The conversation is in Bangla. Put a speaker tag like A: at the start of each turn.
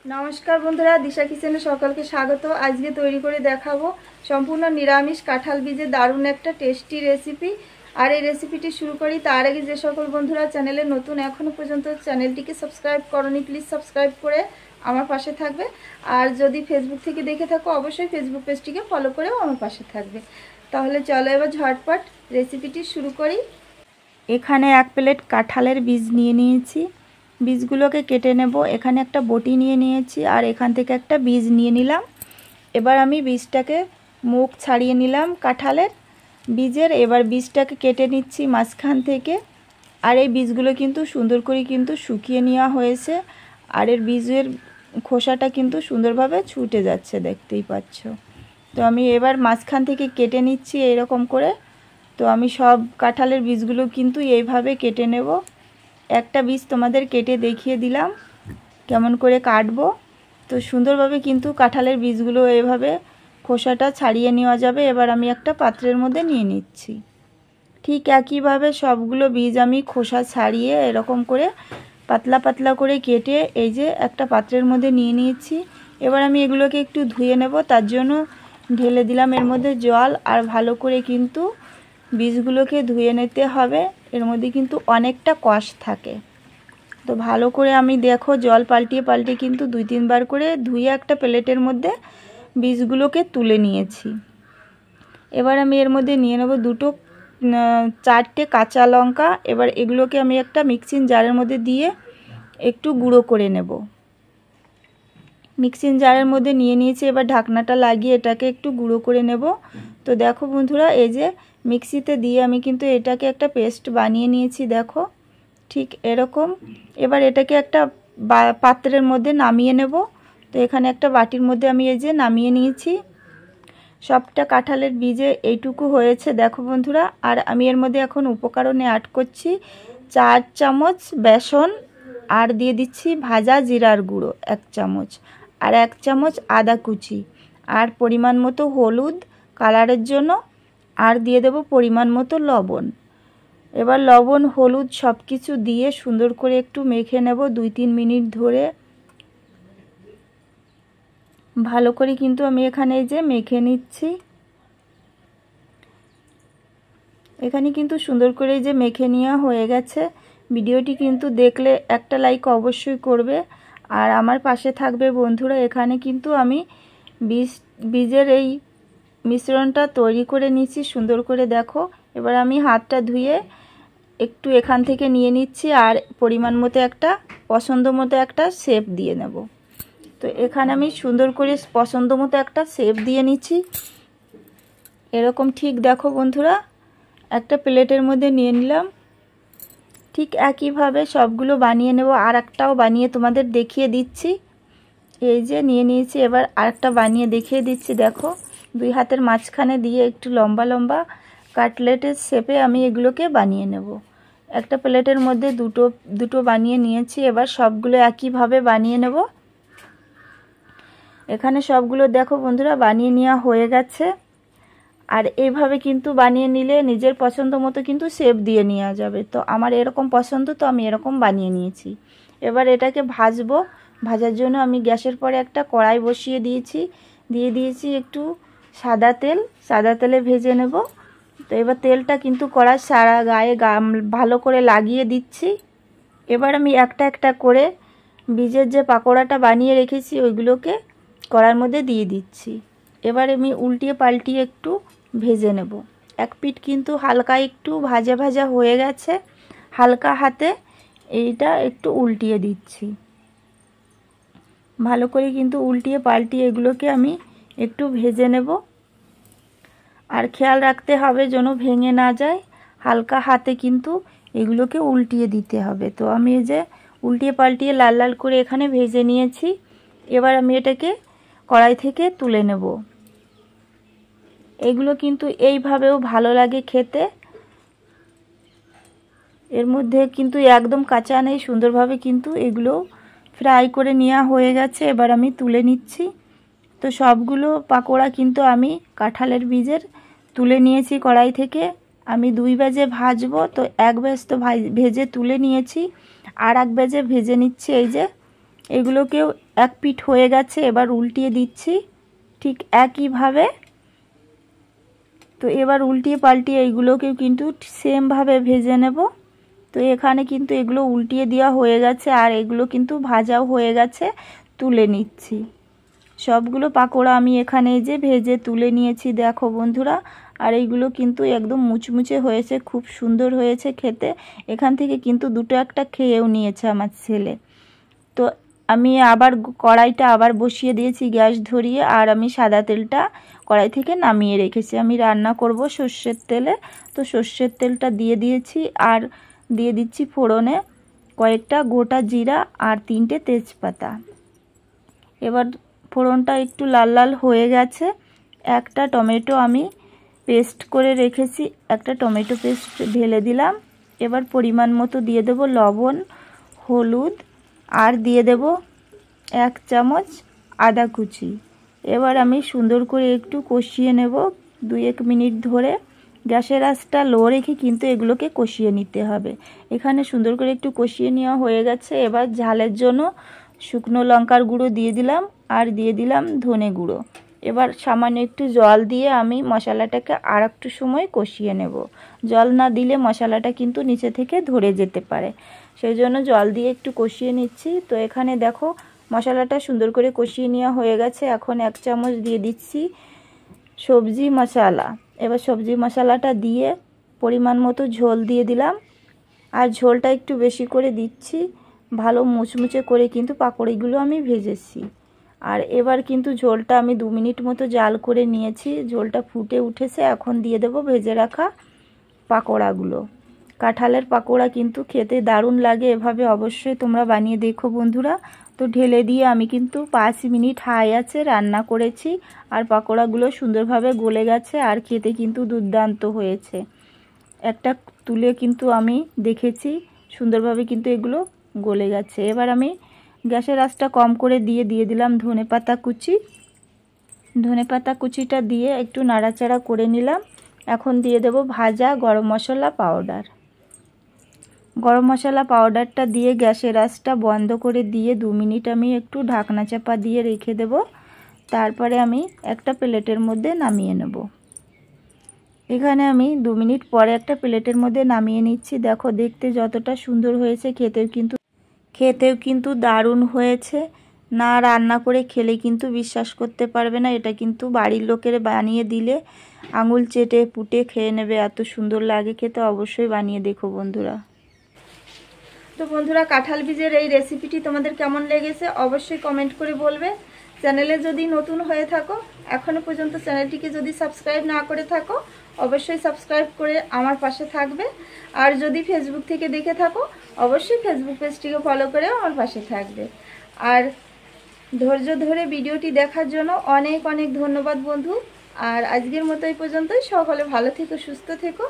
A: নমস্কার বন্ধুরা, দিশা কিচেনে সকলকে স্বাগত। আজকে তৈরি করে দেখাবো সম্পূর্ণ নিরামিষ কাঁঠাল বীজের দারুণ একটা টেস্টি রেসিপি। আর এই রেসিপিটি শুরু করি তার আগে যে সকল বন্ধুরা চ্যানেলে নতুন এখনও পর্যন্ত চ্যানেলটিকে সাবস্ক্রাইব করনি, প্লিজ সাবস্ক্রাইব করে আমার পাশে থাকবে। আর যদি ফেসবুক থেকে দেখে থাকো অবশ্যই ফেসবুক পেজটিকে ফলো করেও আমার পাশে থাকবে। তাহলে চলো এবার ঝটপট রেসিপিটি শুরু করি। এখানে 1 প্লেট কাঁঠালের বীজ নিয়ে নিয়েছি, বীজগুলোকে কেটে নেব। এখানে একটা বটি নিয়ে নিয়েছি আর এখান থেকে একটা বীজ নিয়ে নিলাম। এবার আমি বীজটাকে মুখ ছাড়িয়ে নিলাম কাঁঠালের বীজের। এবার বীজটাকে কেটে নিচ্ছি মাঝখান থেকে। আর এই বীজগুলো কিন্তু সুন্দর করে কিন্তু শুকিয়ে নেওয়া হয়েছে। আর এর বীজের খোসাটা কিন্তু সুন্দরভাবে ছুটে যাচ্ছে, দেখতেই পাচ্ছ। তো আমি এবার মাঝখান থেকে কেটে নিচ্ছি এরকম করে। তো আমি সব কাঁঠালের বীজগুলো কিন্তু এইভাবে কেটে নেব। একটা বীজ তোমাদের কেটে দেখিয়ে দিলাম কেমন করে কাটবো। তো সুন্দরভাবে কিন্তু কাঁঠালের বীজগুলো এইভাবে খোসাটা ছাড়িয়ে নেওয়া যাবে। এবার আমি একটা পাত্রের মধ্যে নিয়ে নিচ্ছি। ঠিক একইভাবে সবগুলো বীজ আমি খোসা ছাড়িয়ে এরকম করে পাতলা পাতলা করে কেটে এই যে একটা পাত্রের মধ্যে নিয়ে নিয়েছি। এবার আমি এগুলোকে একটু ধুয়ে নেব, তার জন্য ঢেলে দিলাম এর মধ্যে জল। আর ভালো করে কিন্তু বীজগুলোকে ধুয়ে নিতে হবে, এর মধ্যে কিন্তু অনেকটা কষ থাকে। তো ভালো করে আমি দেখো জল পাল্টিয়ে পাল্টিয়ে কিন্তু 2-3 বার করে ধুয়ে একটা প্লেটের মধ্যে বীজগুলোকে তুলে নিয়েছি। এবার আমি এর মধ্যে নিয়ে নেব 4টে কাঁচা লঙ্কা। এবার এগুলোকে আমি একটা মিক্সিং জারের মধ্যে দিয়ে একটু গুঁড়ো করে নেব। মিক্সিং জারের মধ্যে নিয়ে নিয়েছি, এবার ঢাকনাটা লাগিয়ে এটাকে একটু গুঁড়ো করে নেব। তো দেখো বন্ধুরা, এই যে মিক্সিতে দিয়ে আমি কিন্তু এটাকে একটা পেস্ট বানিয়ে নিয়েছি, দেখো ঠিক এরকম। এবার এটাকে একটা পাত্রের মধ্যে নামিয়ে নেব। তো এখানে একটা বাটির মধ্যে আমি এই যে নামিয়ে নিয়েছি। সবটা কাঁঠালের বীজে এইটুকু হয়েছে, দেখো বন্ধুরা। আর আমি এর মধ্যে এখন উপকরণে অ্যাড করছি 4 চামচ বেসন, আর দিয়ে দিচ্ছি ভাজা জিরার গুঁড়ো 1 চামচ, আর 1 চামচ আদা কুচি, আর পরিমাণ মতো হলুদ কালারের জন্য, আর দিয়ে দেব পরিমাণ মতো লবণ। এবার লবণ হলুদ সব কিছু দিয়ে সুন্দর করে একটু মেখে নেব 2-3 মিনিট ধরে। ভালো করে কিন্তু আমি এখানে এই যে মেখে নিচ্ছি। এখানে কিন্তু সুন্দর করে এই যে মেখে নেওয়া হয়ে গেছে। ভিডিওটি কিন্তু দেখলে একটা লাইক অবশ্যই করবে আর আমার পাশে থাকবে বন্ধুরা। এখানে কিন্তু আমি বীজের এই মিশ্রণটা তৈরি করে নিচ্ছি সুন্দর করে, দেখো। এবার আমি হাতটা ধুয়ে একটু এখান থেকে নিয়ে নিচ্ছি আর পরিমাণ মতো একটা পছন্দ মতো একটা শেপ দিয়ে নেব। তো এখানে আমি সুন্দর করে পছন্দ মতো একটা শেপ দিয়ে নিচ্ছি এরকম, ঠিক দেখো বন্ধুরা। একটা প্লেটের মধ্যে নিয়ে নিলাম। ঠিক একইভাবে সবগুলো বানিয়ে নেব। আর একটাও বানিয়ে তোমাদের দেখিয়ে দিচ্ছি। এই যে নিয়ে নিয়েছি, এবার আরেকটা বানিয়ে দেখিয়ে দিচ্ছি, দেখো। 2 হাতের মাঝখানে দিয়ে একটু লম্বা লম্বা কাটলেটের শেপে আমি এগুলোকে বানিয়ে নেব। একটা প্লেটের মধ্যে দুটো বানিয়ে নিয়েছি। এবার সবগুলো একইভাবে বানিয়ে নেব। এখানে সবগুলো দেখো বন্ধুরা বানিয়ে নেওয়া হয়ে গেছে। আর এইভাবে কিন্তু বানিয়ে নিলে নিজের পছন্দ মতো কিন্তু শেপ দিয়ে নেওয়া যাবে। তো আমার এরকম পছন্দ, তো আমি এরকম বানিয়ে নিয়েছি। এবার এটাকে ভাজবো। ভাজার জন্য আমি গ্যাসের পরে একটা কড়াই বসিয়ে দিয়েছি একটু সাদা তেল। সাদা তেলে ভেজে নেব। তো এবার তেলটা কিন্তু কড়ার সারা গায়ে ভালো করে লাগিয়ে দিচ্ছি। এবার আমি একটা একটা করে বীজের যে পাকোড়াটা বানিয়ে রেখেছি ওইগুলোকে কড়ার মধ্যে দিয়ে দিচ্ছি। এবার আমি উল্টিয়ে পাল্টিয়ে একটু ভেজে নেব। এক পিঠ কিন্তু হালকা একটু ভাজা ভাজা হয়ে গেছে। হালকা হাতে এইটা একটু উল্টিয়ে দিচ্ছি। ভালো করে কিন্তু উল্টিয়ে পাল্টিয়ে এগুলোকে আমি একটু ভেজে নেব। আর খেয়াল রাখতে হবে যেন ভেঙে না যায়। হালকা হাতে কিন্তু এগুলোকে উল্টিয়ে দিতে হবে। তো আমি এই যে উল্টিয়ে পাল্টিয়ে লাল লাল করে এখানে ভেজে নিয়েছি। এবার আমি এটাকে কড়াই থেকে তুলে নেব। এগুলো কিন্তু এইভাবেও ভালো লাগে খেতে। এর মধ্যে কিন্তু একদম কাঁচা নেই, সুন্দরভাবে কিন্তু এগুলো ফ্রাই করে নেওয়া হয়ে গেছে। এবার আমি তুলে নিচ্ছি। তো সবগুলো পাকোড়া কিন্তু আমি কাঁঠালের বীজের তুলে নিয়েছি কড়াই থেকে। আমি 2 ব্যাচে ভাজবো। তো 1 ব্যাচ তো ভেজে তুলে নিয়েছি, আর 1 ব্যাচে ভেজে নিচ্ছি এই যে
B: এগুলোকেও এক পিঠ হয়ে গেছে, এবার উল্টিয়ে দিচ্ছি ঠিক একইভাবে। তো এবার উল্টিয়ে পাল্টিয়ে এইগুলোকেও কিন্তু সেমভাবে ভেজে নেব। তো এখানে কিন্তু এগুলো উল্টিয়ে দেওয়া হয়ে গেছে আর এগুলো কিন্তু ভাজাও হয়ে গেছে, তুলে নিচ্ছি। সবগুলো পাকোড়া আমি এখানে যে ভেজে তুলে নিয়েছি দেখো বন্ধুরা। আর এইগুলো কিন্তু একদম মুচমুচে হয়েছে, খুব সুন্দর হয়েছে খেতে। এখান থেকে কিন্তু দুটো একটা খেয়েও নিয়েছে আমার ছেলে। তো আমি আবার কড়াইটা আবার বসিয়ে দিয়েছি গ্যাস ধরিয়ে, আর আমি সাদা তেলটা কড়াই থেকে নামিয়ে রেখেছি। আমি রান্না করব সর্ষের তেলে। তো সর্ষের তেলটা দিয়ে দিয়েছি আর দিয়ে দিচ্ছি ফোড়নে কয়েকটা গোটা জিরা আর 3টে তেজপাতা। এবার ফোড়নটা একটু লাল লাল হয়ে গেছে। একটা টমেটো আমি পেস্ট করে রেখেছি, একটা টমেটো পেস্ট ঢেলে দিলাম। এবার পরিমাণ মতো দিয়ে দেব লবণ, হলুদ আর দিয়ে দেব 1 চামচ আদা কুচি। এবার আমি সুন্দর করে একটু কষিয়ে নেব 2-1 মিনিট ধরে। গ্যাসের আঁচটা লো রেখে কিন্তু এগুলোকে কষিয়ে নিতে হবে। এখানে সুন্দর করে একটু কষিয়ে নেওয়া হয়ে গেছে। এবার ঝালের জন্য শুকনো লঙ্কার গুঁড়ো দিয়ে দিলাম আর দিয়ে দিলাম ধনে গুঁড়ো। এবার সামান্য একটু জল দিয়ে আমি মশলাটাকে আর একটু সময় কষিয়ে নেব। জল না দিলে মশলাটা কিন্তু নিচে থেকে ধরে যেতে পারে, সেই জন্য জল দিয়ে একটু কষিয়ে নিচ্ছি। তো এখানে দেখো মশলাটা সুন্দর করে কষিয়ে নেওয়া হয়ে গেছে। এখন 1 চামচ দিয়ে দিচ্ছি সবজি মশলা। এবার সবজি মশলাটা দিয়ে পরিমাণ মতো ঝোল দিয়ে দিলাম, আর ঝোলটা একটু বেশি করে দিচ্ছি। ভালো মুচমুচে করে কিন্তু পাকোড়াগুলো আমি ভেজেছি। আর এবার কিন্তু ঝোলটা আমি 2 মিনিট মতো জাল করে নিয়েছি, ঝোলটা ফুটে উঠেছে। এখন দিয়ে দেব ভেজে রাখা পাকোড়াগুলো। কাঁঠালের পাকোড়া কিন্তু খেতে দারুণ লাগে, এভাবে অবশ্যই তোমরা বানিয়ে দেখো বন্ধুরা। তো ঢেলে দিয়ে আমি কিন্তু 5 মিনিট হাই আছে রান্না করেছি, আর পাকোড়াগুলো সুন্দরভাবে গলে গেছে আর খেতে কিন্তু দুর্দান্ত হয়েছে। একটা তুলে কিন্তু আমি দেখেছি সুন্দরভাবে কিন্তু এগুলো গলে গেছে। এবার আমি গ্যাসের আঁচটা কম করে দিয়ে দিলাম ধনেপাতা কুচি। ধনেপাতা কুচিটা দিয়ে একটু নাড়াচাড়া করে নিলাম। এখন দিয়ে দেব ভাজা গরম মশলা পাউডার। গরম মশলা পাউডারটা দিয়ে গ্যাসের আঁচটা বন্ধ করে দিয়ে 2 মিনিট আমি একটু ঢাকনা চাপা দিয়ে রেখে দেব। তারপরে আমি একটা প্লেটের মধ্যে নামিয়ে নেব। এখানে আমি 2 মিনিট পরে একটা প্লেটের মধ্যে নামিয়ে নিচ্ছি। দেখো দেখতে যতটা সুন্দর হয়েছে খেতেও কিন্তু দারুণ হয়েছে। না রান্না করে খেলে কিন্তু বিশ্বাস করতে পারবে না, এটা কিন্তু বাড়ির লোকের বানিয়ে দিলে আঙুল চেটে পুটে খেয়ে নেবে, এত সুন্দর লাগে খেতে। অবশ্যই বানিয়ে দেখো বন্ধুরা।
A: তো বন্ধুরা, কাঁঠাল বীজের এই রেসিপিটি তোমাদের কেমন লেগেছে অবশ্যই কমেন্ট করে বলবে। চ্যানেলে যদি নতুন হয়ে থাকো, এখনো পর্যন্ত চ্যানেলটিকে যদি সাবস্ক্রাইব না করে থাকো, অবশ্যই সাবস্ক্রাইব করে আমার পাশে থাকবে। আর যদি ফেসবুক থেকে দেখে থাকো, অবশ্যই ফেসবুক পেজটিকে ফলো করে আমার পাশে থাকবে। আর ধৈর্য ধরে ভিডিওটি দেখার জন্য অনেক অনেক ধন্যবাদ বন্ধু। আর আজকের মতো এই পর্যন্তই। সকলে ভালো থেকো, সুস্থ থেকো।